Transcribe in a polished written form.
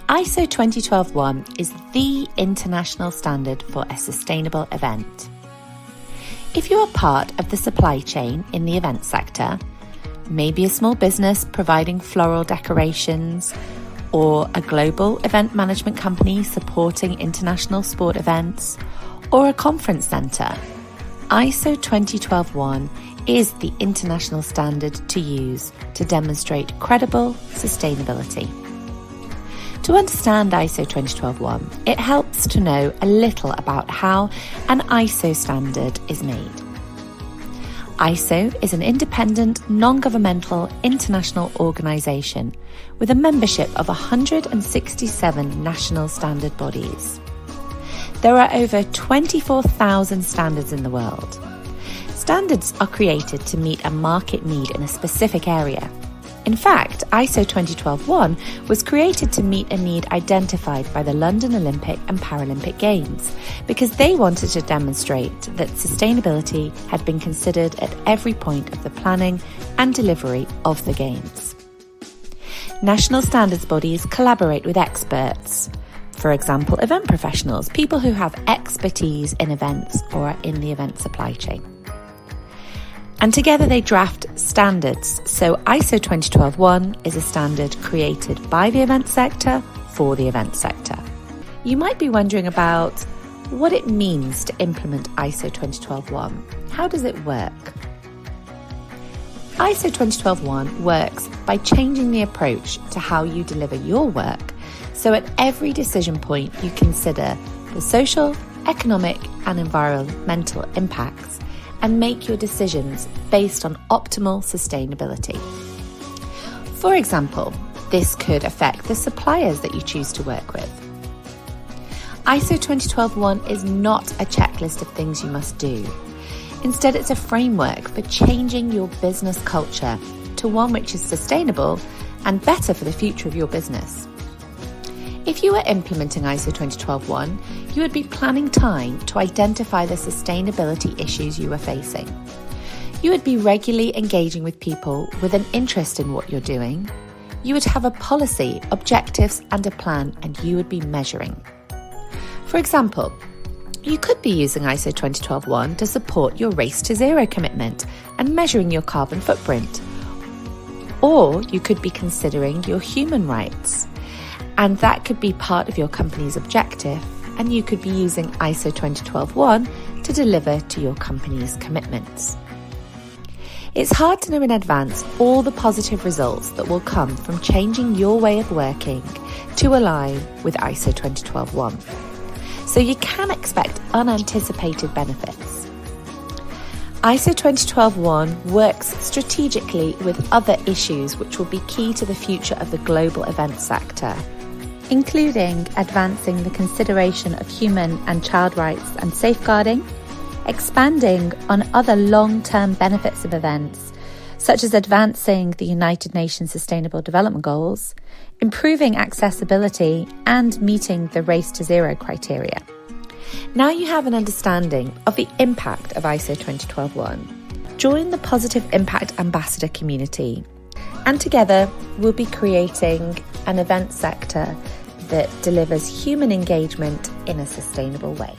ISO 20121 is the international standard for a sustainable event. If you are part of the supply chain in the event sector, maybe a small business providing floral decorations, or a global event management company supporting international sport events, or a conference centre, ISO 20121 is the international standard to use to demonstrate credible sustainability. To understand ISO 20121, it helps to know a little about how an ISO standard is made. ISO is an independent, non-governmental international organisation with a membership of 167 national standard bodies. There are over 24,000 standards in the world. Standards are created to meet a market need in a specific area. In fact, ISO 20121 was created to meet a need identified by the London Olympic and Paralympic Games because they wanted to demonstrate that sustainability had been considered at every point of the planning and delivery of the Games. National standards bodies collaborate with experts, for example, event professionals, people who have expertise in events or are in the event supply chain. And together they draft standards. So ISO 20121 is a standard created by the event sector for the event sector. You might be wondering about what it means to implement ISO 20121. How does it work? ISO 20121 works by changing the approach to how you deliver your work. So at every decision point, you consider the social, economic, and environmental impacts and make your decisions based on optimal sustainability. For example, this could affect the suppliers that you choose to work with. ISO 20121 is not a checklist of things you must do. Instead, it's a framework for changing your business culture to one which is sustainable and better for the future of your business. If you were implementing ISO 20121, you would be planning time to identify the sustainability issues you are facing. You would be regularly engaging with people with an interest in what you're doing. You would have a policy, objectives, and a plan, and you would be measuring. For example, you could be using ISO 20121 to support your Race to Zero commitment and measuring your carbon footprint. Or you could be considering your human rights. And that could be part of your company's objective, and you could be using ISO 20121 to deliver to your company's commitments. It's hard to know in advance all the positive results that will come from changing your way of working to align with ISO 20121. So you can expect unanticipated benefits. ISO 20121 works strategically with other issues which will be key to the future of the global event sector, including advancing the consideration of human and child rights and safeguarding, expanding on other long-term benefits of events, such as advancing the United Nations Sustainable Development Goals, improving accessibility, and meeting the Race to Zero criteria. Now you have an understanding of the impact of ISO 20121. Join the Positive Impact Ambassador community, and together we'll be creating an event sector that delivers human engagement in a sustainable way.